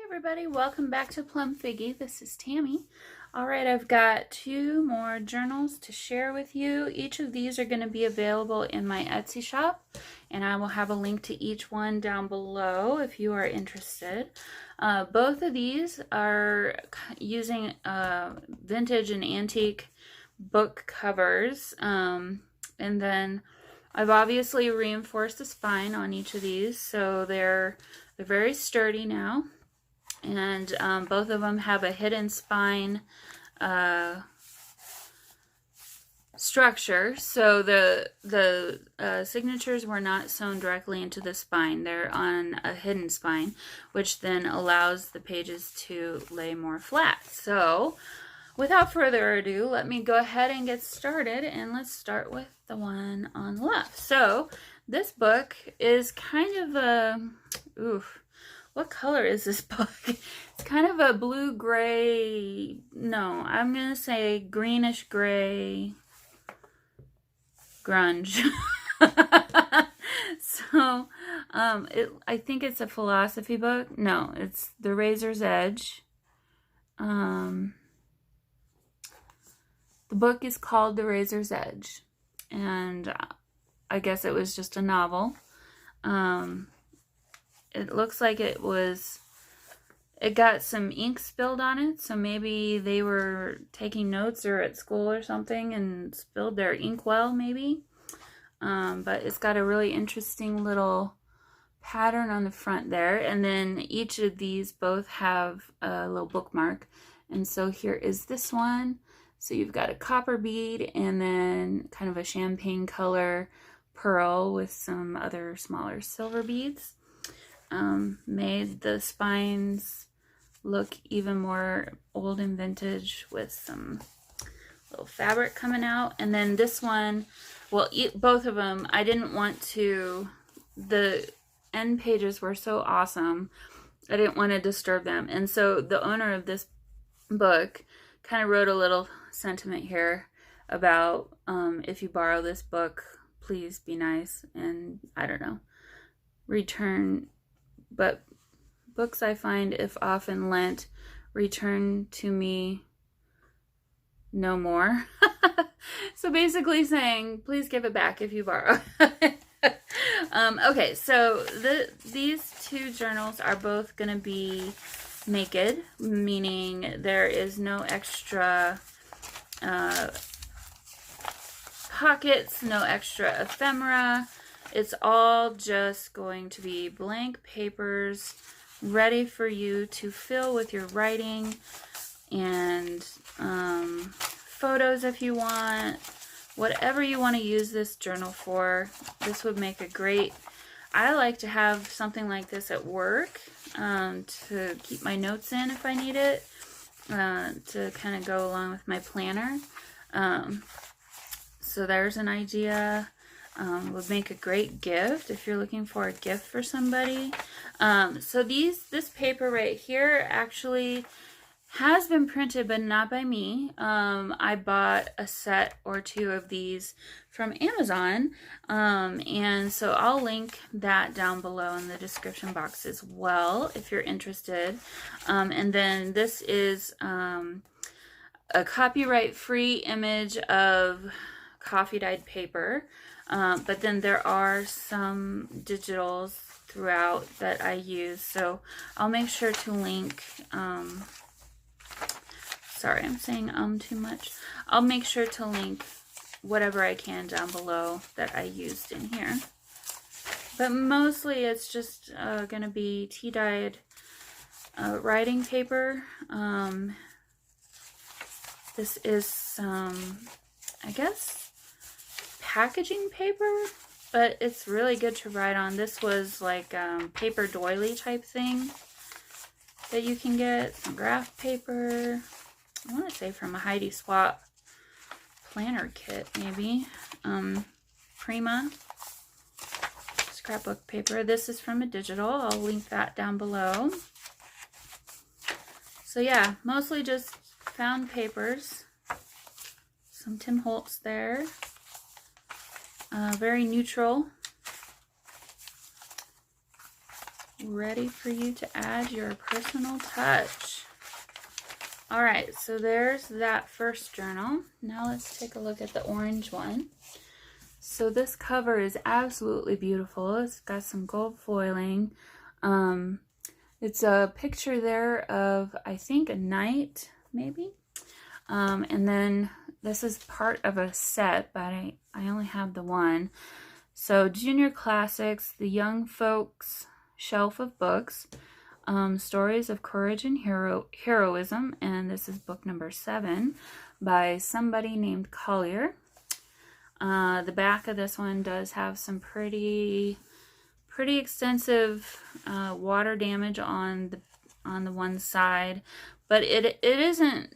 Everybody, welcome back to Plum Figgy. This is Tammy. Alright, I've got two more journals to share with you. Each of these are going to be available in my Etsy shop, and I will have a link to each one down below if you are interested. Both of these are using vintage and antique book covers, and then I've obviously reinforced the spine on each of these, so they're very sturdy now. And both of them have a hidden spine structure, so the signatures were not sewn directly into the spine. They're on a hidden spine, which then allows the pages to lay more flat. So without further ado, let me go ahead and get started, and let's start with the one on the left. So this book is kind of a what color is this book? It's kind of a blue-gray, no, I'm going to say greenish-gray grunge. So, I think it's a philosophy book. No, it's The Razor's Edge. The book is called The Razor's Edge, and I guess it was just a novel. It looks like it got some ink spilled on it, so maybe they were taking notes or at school or something and spilled their inkwell maybe. But it's got a really interesting little pattern on the front there, and then each of these both have a little bookmark. And so here is this one. So you've got a copper bead and then kind of a champagne color pearl with some other smaller silver beads. Made the spines look even more old and vintage with some little fabric coming out. And then this one, well, both of them, I didn't want to, the end pages were so awesome, I didn't want to disturb them. And so the owner of this book kind of wrote a little sentiment here about if you borrow this book, please be nice and, I don't know, return. But books I find, if often lent, return to me no more. So basically saying, please give it back if you borrow. Okay, so these two journals are both going to be naked, meaning there is no extra pockets, no extra ephemera. It's all just going to be blank papers ready for you to fill with your writing and photos if you want. Whatever you want to use this journal for, this would make a great... I like to have something like this at work to keep my notes in if I need it, to kind of go along with my planner. So there's an idea. Would make a great gift if you're looking for a gift for somebody. So this paper right here actually has been printed, but not by me. I bought a set or two of these from Amazon, and so I'll link that down below in the description box as well if you're interested. And then this is a copyright-free image of coffee dyed paper. But then there are some digitals throughout that I use, so I'll make sure to link, sorry, I'm saying too much. I'll make sure to link whatever I can down below that I used in here. But mostly it's just going to be tea-dyed writing paper. This is some, I guess, packaging paper, but it's really good to write on. This was like paper doily type thing that you can get. Some graph paper. I want to say from a Heidi Swapp planner kit, maybe. Prima scrapbook paper. This is from a digital. I'll link that down below. So yeah, mostly just found papers. Some Tim Holtz there. Very neutral. ready for you to add your personal touch. All right, so there's that first journal. Now let's take a look at the orange one. So this cover is absolutely beautiful. It's got some gold foiling. It's a picture there of, I think, a knight, maybe. And then this is part of a set, but I only have the one. So Junior Classics, The Young Folks Shelf of Books, Stories of Courage and Heroism, and this is book number 7 by somebody named Collier. The back of this one does have some pretty extensive water damage on the one side, but it isn't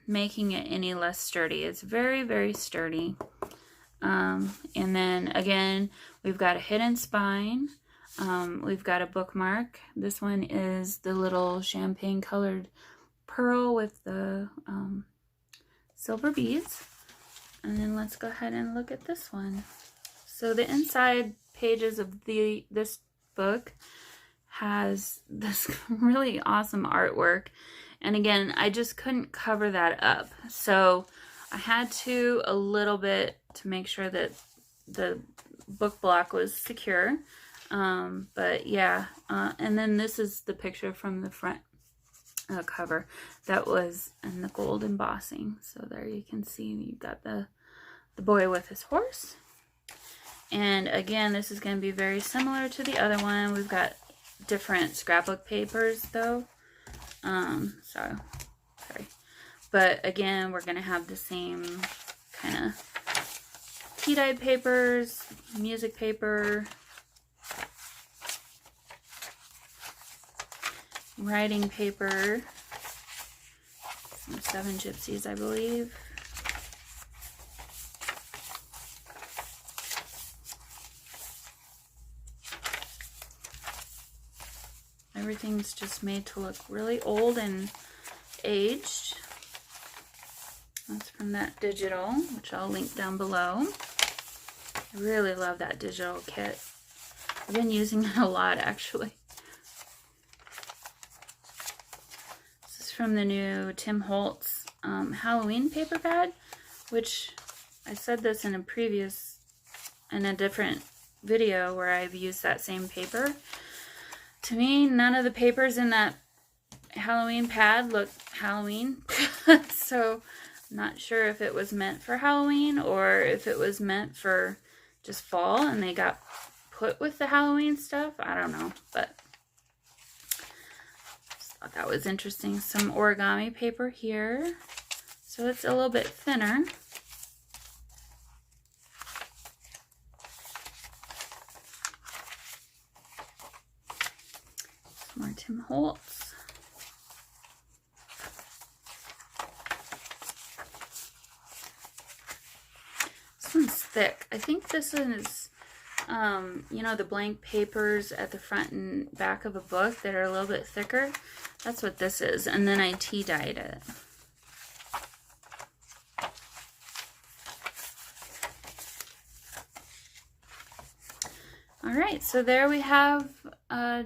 making it any less sturdy. It's very, very sturdy. And then again, we've got a hidden spine. We've got a bookmark. This one is the little champagne colored pearl with the silver beads. And then let's go ahead and look at this one. So the inside pages of this book has this really awesome artwork. And again, I just couldn't cover that up. So I had to a little bit to make sure that the book block was secure. But yeah, and then this is the picture from the front cover that was in the gold embossing. So there you can see you've got the boy with his horse. And again, this is going to be very similar to the other one. We've got different scrapbook papers though. Sorry. But again, we're going to have the same kind of tea-dyed papers, music paper, writing paper, some 7 Gypsies, I believe. Everything's just made to look really old and aged. That's from that digital, which I'll link down below. I really love that digital kit. I've been using it a lot, actually. This is from the new Tim Holtz Halloween paper pad, which I said this in a different video where I've used that same paper. To me, none of the papers in that Halloween pad look Halloween. So I'm not sure if it was meant for Halloween or if it was meant for just fall and they got put with the Halloween stuff. I don't know, but just thought that was interesting. Some origami paper here. So it's a little bit thinner. More Tim Holtz. This one's thick. I think this is, you know, the blank papers at the front and back of a book that are a little bit thicker. That's what this is. And then I tea-dyed it. All right, so there we have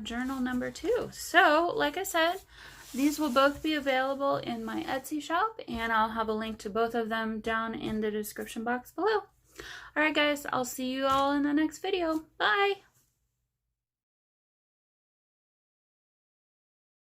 journal number 2. So, like I said, these will both be available in my Etsy shop, and I'll have a link to both of them down in the description box below. All right, guys, I'll see you all in the next video. Bye!